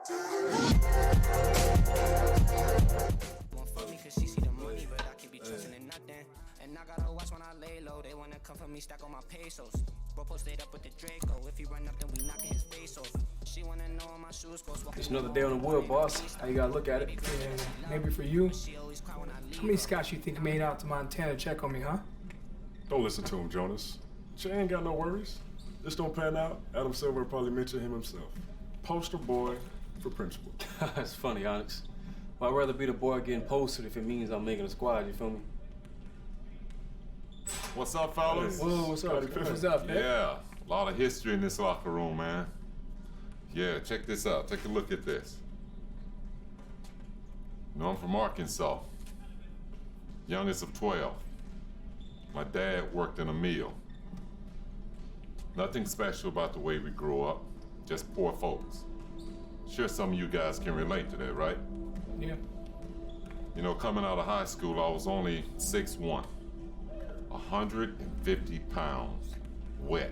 Won't fuck me cause she see the money, but I can't be trusting in nothing. And I gotta watch when I lay low. They wanna come for me, stack on my pesos. Bro posted up with the Draco. If he run up, then we knocking his face off. She wanna know where my shoes go. It's another day on the wheel, boss. How you gotta look at it? And maybe for you, how many scouts you think made out to Montana to check on me, huh? Don't listen to him, Jonas. Jay ain't got no worries. This don't pan out, Adam Silver probably mention him himself. Poster boy for principal. That's funny, Onyx. Well, I'd rather be the boy getting posted if it means I'm making a squad, you feel me? What's up, fellas? Whoa, what's up? What's up, man? Yeah, a lot of history in this locker room, man. Yeah, check this out. Take a look at this. You know, I'm from Arkansas. Youngest of 12. My dad worked in a mill. Nothing special about the way we grew up, just poor folks. Sure some of you guys can relate to that, right? Yeah. You know, coming out of high school, I was only 6'1", 150 pounds, wet.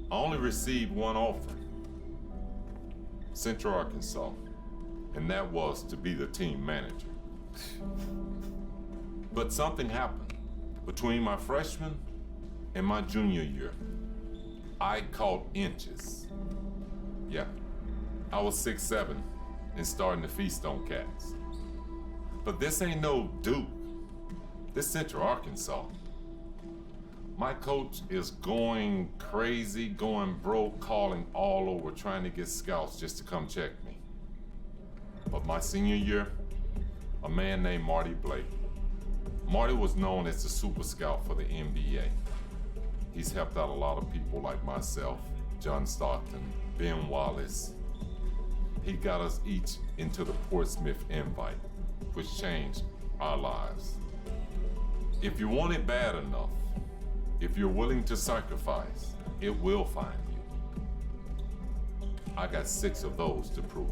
I only received one offer, Central Arkansas, and that was to be the team manager. But something happened between my freshman and my junior year. I caught inches. Yeah, I was 6'7" and starting to feast on cats. But this ain't no Duke. This Central Arkansas. My coach is going crazy, going broke, calling all over, trying to get scouts just to come check me. But my senior year, a man named Marty Blake. Marty was known as the super scout for the NBA. He's helped out a lot of people like myself, John Stockton, Ben Wallace. He got us each into the Portsmouth invite, which changed our lives. If you want it bad enough, if you're willing to sacrifice, it will find you. I got 6 of those to prove.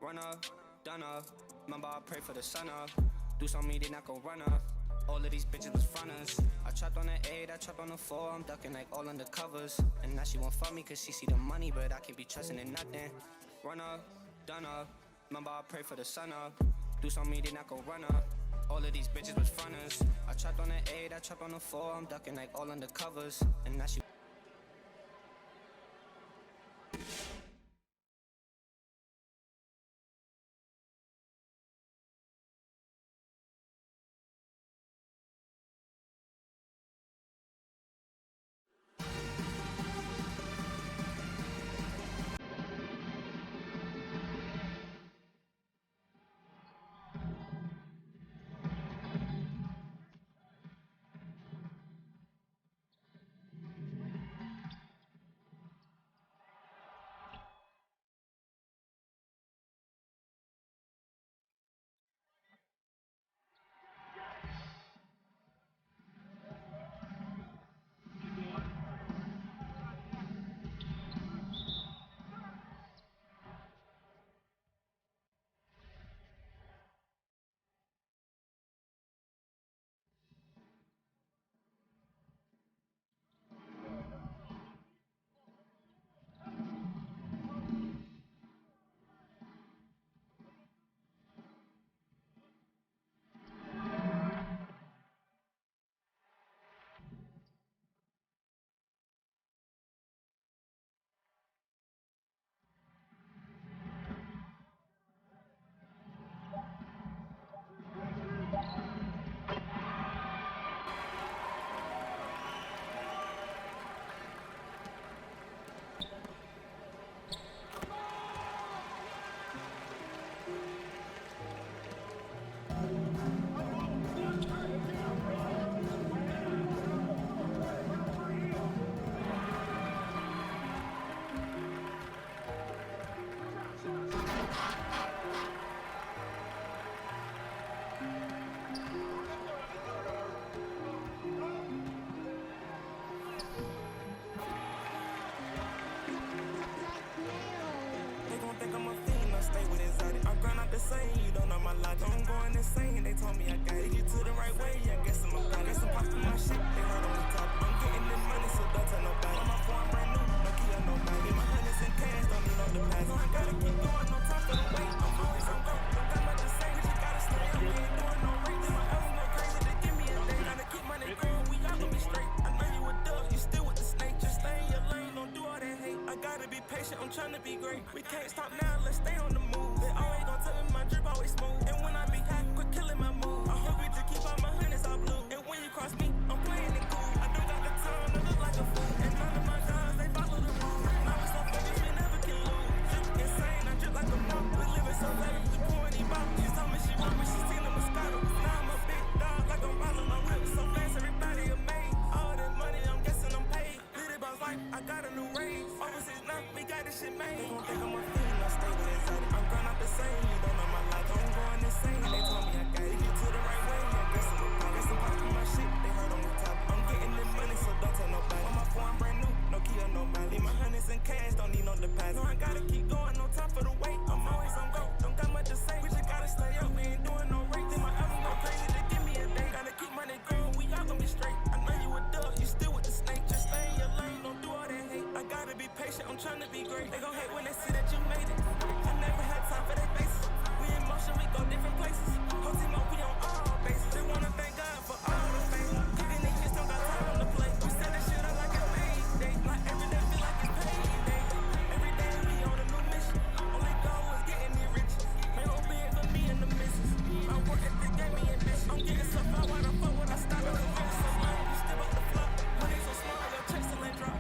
Run up, done up. Remember I pray for the sun up. Do something then I go run up. All of these bitches was fronters. I trapped on the 8, I trapped on the 4. I'm ducking like all under covers. And now she won't fuck me cause she see the money, but I can't be trusting in nothing. Run up, done up. Remember I pray for the sun up. Do something then I go run up. All of these bitches was fronters. I trapped on the 8, I trapped on the 4. I'm ducking like all under covers. And now she life. I'm going insane. They told me I got it. You to the right way. I guess I'm a guy. Guess I'm popping my shit. They heard on the top. I'm getting this money, so don't tell nobody. On my phone brand new. No key or no money. My hundreds in cash. Don't need no deposit. I gotta keep going. No time for the wait. I'm always on go. Don't got much to say. But you gotta stay up. We ain't doing no race. My album go crazy. They give me a day. Gotta keep money growing. We all gonna be straight. I know you a dog. You still with the snake. Just stay in your lane. Don't do all that hate. I gotta be patient. I'm trying to be great. We can't stop now. Let's stay on the move. They always gon' tell me my drip always smooth. And when I be hot, quit killing my mood. I hope you to keep all my hundreds all blue. And when you cross me, I'm playing it cool. I do got the time to look like a fool. And none of my guys, they follow the rules. Now it's so focused, we never can lose. Drip insane, I drip like a monk. We living so late, we pouring these bottles. She told me she want me, she seen a Moscato. Now I'm a big dog, like I'm rolling my whip. So fast, everybody amazed. All that money, I'm guessing I'm paid. Little boss like, I got a new raise. Overseas now, we got this shit made. They gon' think I'm a fiend, I stay with exotic. I'm gone out the same, you don't know my life. I'm going insane, they told me I got it. You to the right way, I guess I'm a pop. Guess I'm popping my shit, they heard on the top. I'm getting this money, so don't tell nobody. On my phone brand new, no key or no money. My hundreds in cash, don't need no deposit. No, I gotta keep going, no time for the wait. I'm always on go, don't got much to say. We just gotta stay up, we ain't doing no race. Then my album go crazy, they give me a day. Gotta keep money growing, we all gonna be straight. I know you a dog, you still with the snake. Just stay in your lane, don't do all that hate. I gotta be patient, I'm trying to be great. They gon' hate when they see that you made it. I never had time for their faces. We in motion, we go different places. Whole team up, we on all bases. They wanna thank God for all the fame. Even if you don't got time on the plate. We set that shit up like it's paid day. Like every day feel like it's paid day. Every day we on a new mission. Only goal is getting me rich. May hope be it for me and the missus. I work at the game, me and bitch. I'm getting so far, why the fuck would I stop? I'm getting so lame, you still up the flop. Money so small, your checks still ain't drop.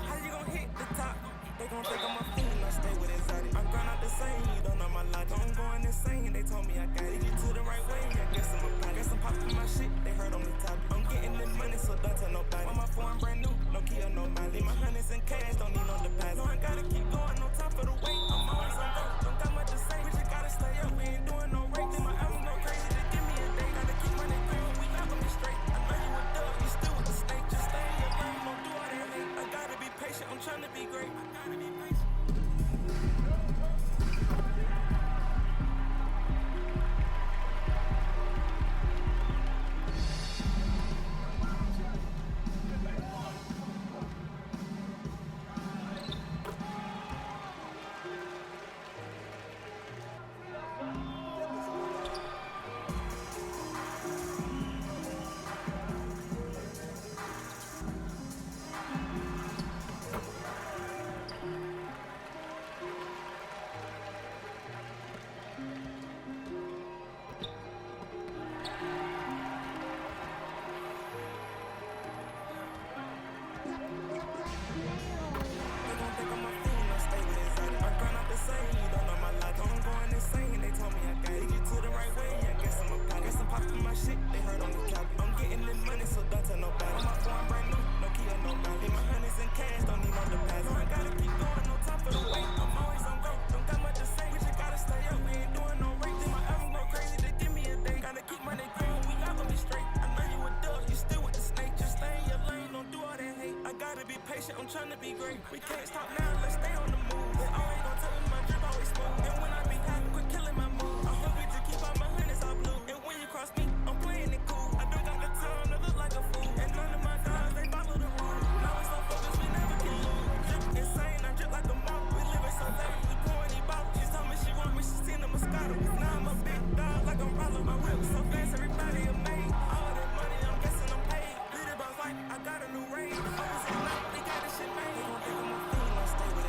How you gon' hit the top? They gon' think I'm a fiend, I stay with exotic. I'm gone out the same, you don't know my life. I'm going insane, they told me I got it. You to the right way, I guess I'm a pop. Guess I'm popping my shit, they heard on the top. I'm getting this money, so don't tell nobody. On my phone brand new, no key or no money. My hundreds in cash, don't need no deposit. No, I gotta keep going, no time for the wait. I'm always on go, don't got much to say. We just gotta stay up, we ain't doing no race. Then my album go crazy, they give me a day. Gotta keep money growing, we all gonna be straight. I know you a dog, you still with the snake. Just stay in your lane, don't do all that hate. I gotta be patient, I'm trying to be great. I gotta be patient. I'm trying to be great. We can't stop now, let's stay on the move. They always gon' tell me my drip always smooth. And when I be hot, quit killing my mood. I hope you to keep all my hundreds all blue. And when you cross me, I'm playing it cool. I don't got the time to look like a fool. And none of my guys, they follow the rules. Now it's so focused, we never can lose. Drip insane, I drip like a monk. We living so late, we pouring these bottles. She told me she want me, she seen a Moscato. Now I'm a big dog, like I'm rolling my whip. So fast, everybody amazed. All that money, I'm guessing I'm paid. Little boss like, I got a new raise. Overseas now, we got this shit made. They gon' think I'm a fiend, I stay with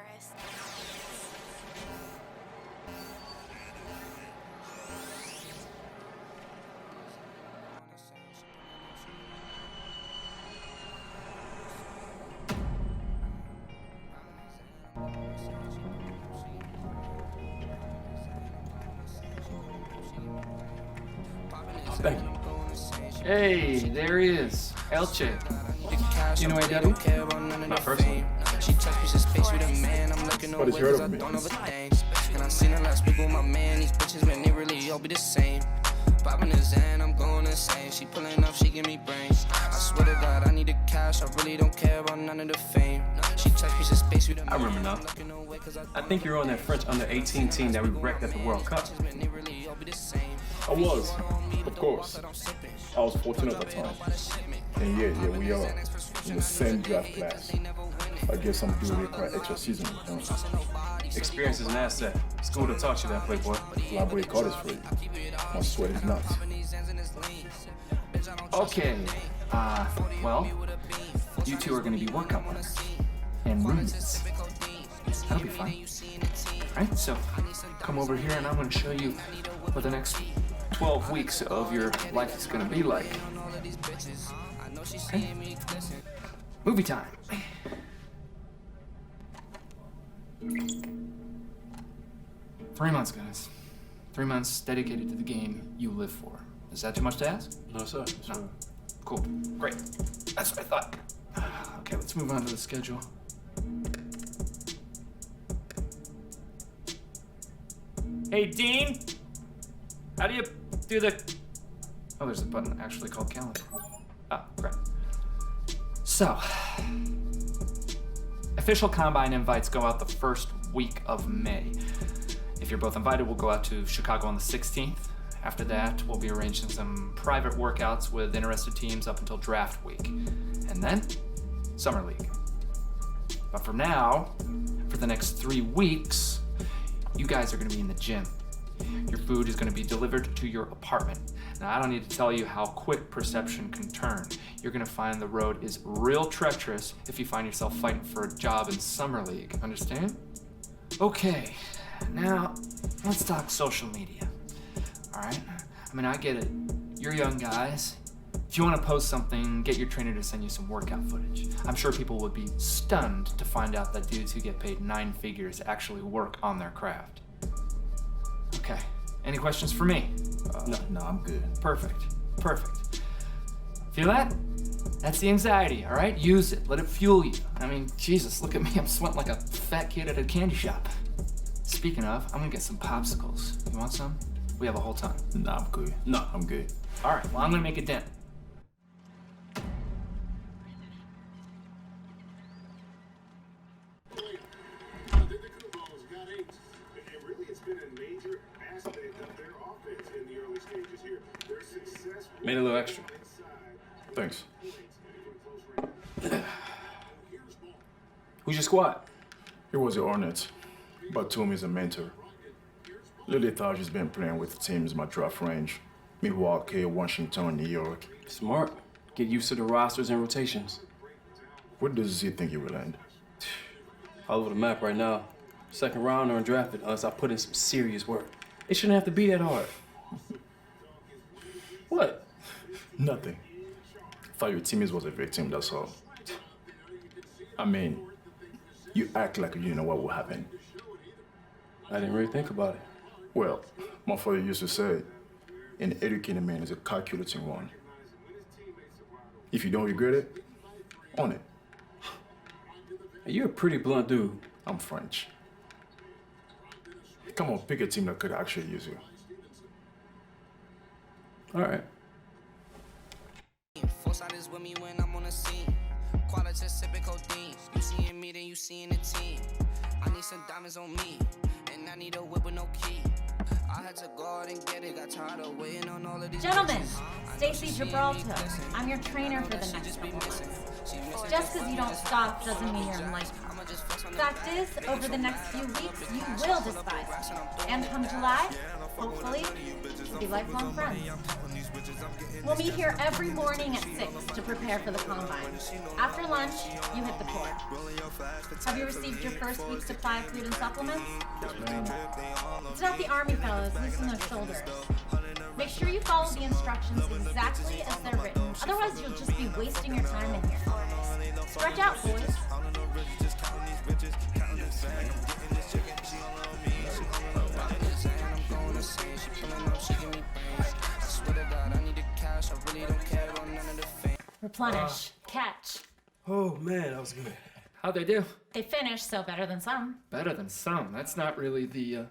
Forest. Thank you. Hey, there he is. Elche. You know AW? Not personally. She touched me space with a man. I'm looking But he's away heard 'cause of I me. don't overthink. And I seen her last week with my man. These bitches, man, they really all be the same. Popping the Zan, I'm going insane. She pulling up, she give me brains. I swear to God, I need the cash. I really don't care about none of the fame. She touched me space with a man. I remember now. I think you're on that French under-18 team that we wrecked at the World Cup. I was, of course. I was 14 at the time. And yeah, we are in the same draft class. I guess I'm due require extra season. Experience is an asset. School to taught you that, playboy. Library card is free. My sweat is nuts. Okay, well, you two are gonna be workout partners and roommates. That'll be fun. Alright, so come over here and I'm gonna show you what the next 12 weeks of your life is gonna be like. Okay. Movie time. Three months, guys. 3 months dedicated to the game you live for. Is that too much to ask? No, sir. No. Cool. Great. That's what I thought. Okay, let's move on to the schedule. Hey, Dean! How do you do the... Oh, there's a button actually called calendar. Oh, great. So, official Combine invites go out the first week of May. If you're both invited, we'll go out to Chicago on the 16th. After that, we'll be arranging some private workouts with interested teams up until draft week. And then, Summer League. But for now, for the next 3 weeks, you guys are gonna be in the gym. Your food is gonna be delivered to your apartment. Now, I don't need to tell you how quick perception can turn. You're gonna find the road is real treacherous if you find yourself fighting for a job in Summer League, understand? Okay, now, let's talk social media. All right? I mean, I get it. You're young guys. If you want to post something, get your trainer to send you some workout footage. I'm sure people would be stunned to find out that dudes who get paid 9 figures actually work on their craft. Okay. Any questions for me? No, I'm good. Perfect. Feel that? That's the anxiety, all right? Use it. Let it fuel you. I mean, Jesus, look at me. I'm sweating like a fat kid at a candy shop. Speaking of, I'm gonna get some popsicles. You want some? We have a whole ton. Nah, I'm good. No. I'm good. All right, well, I'm gonna make a dent. Made a little extra. Thanks. Who's your squad? It was the Hornets, but Tom is a mentor. Lately thought he's been playing with teams in my draft range. Milwaukee, Washington, New York. Smart. Get used to the rosters and rotations. Where does he think he will end? All over the map right now. Second round or undrafted unless I put in some serious work. It shouldn't have to be that hard. What? Nothing. Thought your teammates was a victim, that's all. I mean, you act like you didn't know what would happen. I didn't really think about it. Well, my father used to say, an educated man is a calculating one. If you don't regret it, own it. You're a pretty blunt dude. I'm French. Come on, pick a team that could actually use you. All right. Foresight is with me when I'm on the scene. Quality sipping codeine. You see in me, then you see in the team. I need some diamonds on me, and I need a whip with no key. I had to go out and get it. Got tired of waiting on all of these. Gentlemen, bitches. Stacy Gibraltar. I'm your trainer for the next couple months. Just because you don't stop doesn't mean you're enlightened. Fact is, over the next few weeks, you will despise me. And come July, hopefully, we'll be lifelong friends. We'll meet here every morning at 6 to prepare for the combine. After lunch, you hit the court. Have you received your first week's supply of food and supplements? It's not the Army fellows, loosen those shoulders. Make sure you follow the instructions exactly as they're written, otherwise you'll just be wasting your time in here. Stretch out, boys. Replenish. Catch. Oh man, that was good. How'd they do? They finished, so better than some. Better than some. That's not really the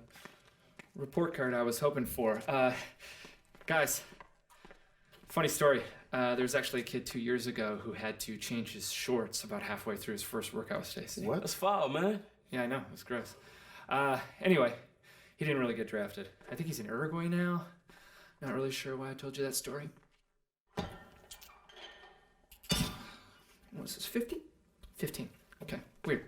report card I was hoping for. Guys, funny story. There's actually a kid 2 years ago who had to change his shorts about halfway through his first workout with Stacy. What? That's foul, man. Yeah, I know. It was gross. Anyway, he didn't really get drafted. I think he's in Uruguay now. Not really sure why I told you that story. What was this, 50? 15. Okay, weird.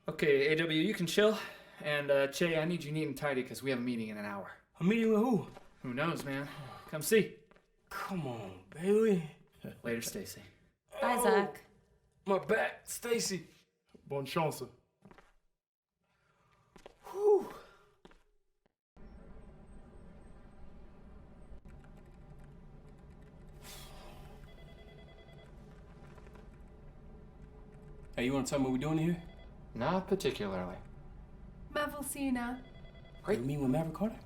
Okay, AW, you can chill. And, Che, I need you neat and tidy because we have a meeting in an hour. A meeting with who? Who knows, man? Come see. Come on, baby. Later, Stacy. Bye, Zach. My back, Stacy. Bonne chance. Whew. Hey, you want to tell me what we're doing here? Not particularly. Mav will see you now. You mean with Maverick Carter?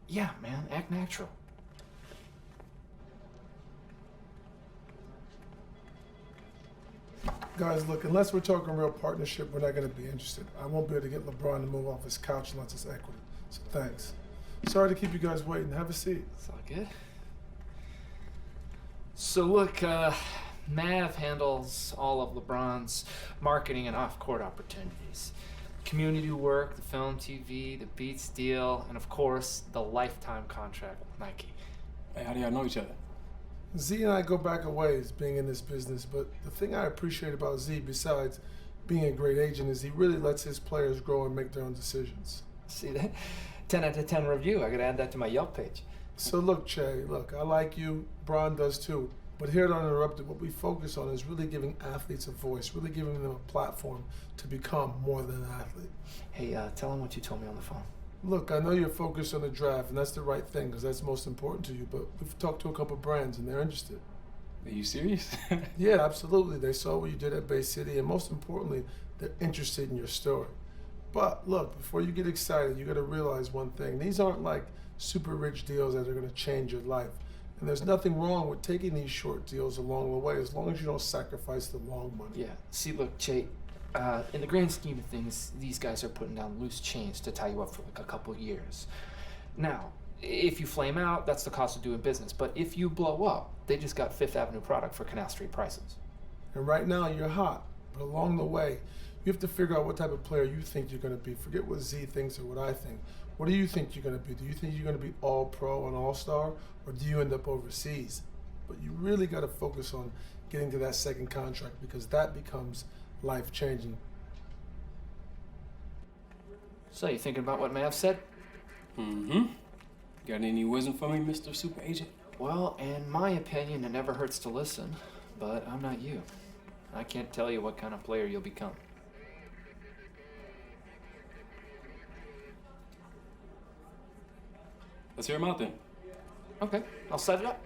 Yeah, man, act natural. Guys, look, unless we're talking real partnership, we're not going to be interested. I won't be able to get LeBron to move off his couch unless it's equity. So thanks. Sorry to keep you guys waiting. Have a seat. It's all good. So look, Mav handles all of LeBron's marketing and off-court opportunities. Community work, the film, TV, the Beats deal, and of course, the lifetime contract with Nike. Hey, how do y'all know each other? Z and I go back a ways being in this business, but the thing I appreciate about Z, besides being a great agent, is he really lets his players grow and make their own decisions. See that? 10 out of 10 review. I gotta add that to my Yelp page. So look, Che, look, I like you, Bron does too, but here at Uninterrupted, what we focus on is really giving athletes a voice, really giving them a platform to become more than an athlete. Hey, tell him what you told me on the phone. Look, I know you're focused on the draft, and that's the right thing, because that's most important to you, but we've talked to a couple brands, and they're interested. Are you serious? Yeah, absolutely. They saw what you did at Bay City, and most importantly, they're interested in your story. But look, before you get excited, you got to realize one thing. These aren't like super rich deals that are going to change your life. And there's nothing wrong with taking these short deals along the way, as long as you don't sacrifice the long money. Yeah, see, look, Che, in the grand scheme of things, these guys are putting down loose chains to tie you up for like a couple years. Now, if you flame out, that's the cost of doing business. But if you blow up, they just got Fifth Avenue product for Canal Street prices. And right now, you're hot. But along the way, you have to figure out what type of player you think you're going to be. Forget what Z thinks or what I think. What do you think you're going to be? Do you think you're going to be all-pro and all-star? Or do you end up overseas? But you really got to focus on getting to that second contract, because that becomes life-changing. So, you thinking about what Mav said? Mm-hmm. Got any wisdom for me, Mr. Super Agent? Well, in my opinion, it never hurts to listen, but I'm not you. I can't tell you what kind of player you'll become. Let's hear him out then. Okay, I'll set it up.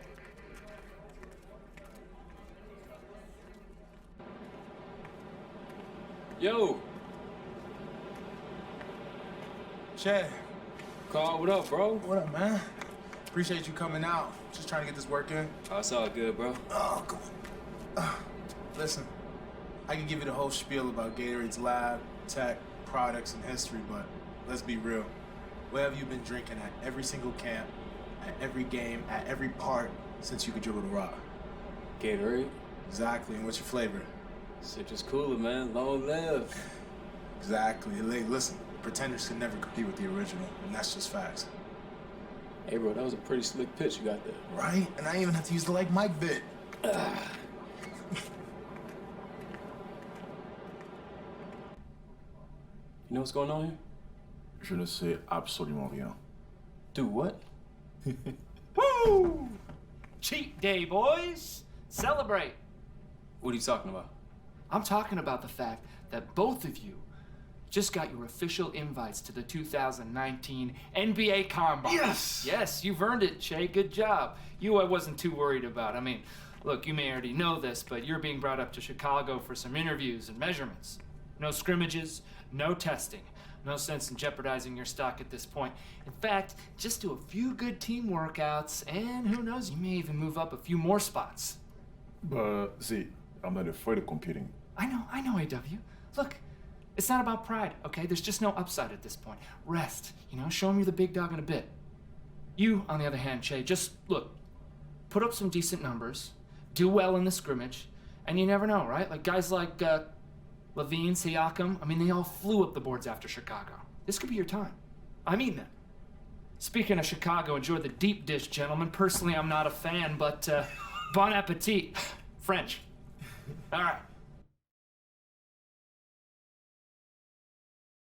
Yo, Chad, Carl, what up, bro? what up, man? Appreciate you coming out. Just trying to get this work in. Oh, it's all good, bro. Oh, come on. Listen, I can give you the whole spiel about Gatorade's lab, tech, products, and history, but let's be real. Where have you been drinking at every single camp, at every game, at every part since you could dribble the rock? Gatorade. Exactly, and what's your flavor? Citrus cooler, man. Long live. Exactly. Listen, pretenders can never compete with the original, and that's just facts. Hey, bro, that was a pretty slick pitch you got there. Right? And I even have to use the like Mike bit. You know what's going on here? Je ne sais absolument rien. Dude, what? Woo! Cheat day, boys! Celebrate! What are you talking about? I'm talking about the fact that both of you just got your official invites to the 2019 NBA Combine. Yes! Yes, you've earned it, Che. Good job. I wasn't too worried about. I mean, look, you may already know this, but you're being brought up to Chicago for some interviews and measurements. No scrimmages, no testing. No sense in jeopardizing your stock at this point. In fact, just do a few good team workouts, and who knows, you may even move up a few more spots. But, Z, I'm not afraid of competing. I know, AW. Look, it's not about pride, okay? There's just no upside at this point. Rest, show them you're the big dog in a bit. You, on the other hand, Che, just, look, put up some decent numbers, do well in the scrimmage, and you never know, right? Like guys like Levine, Siakam, I mean, they all flew up the boards after Chicago. This could be your time. I mean that. Speaking of Chicago, enjoy the deep dish, gentlemen. Personally, I'm not a fan, but bon appetit. French. All right.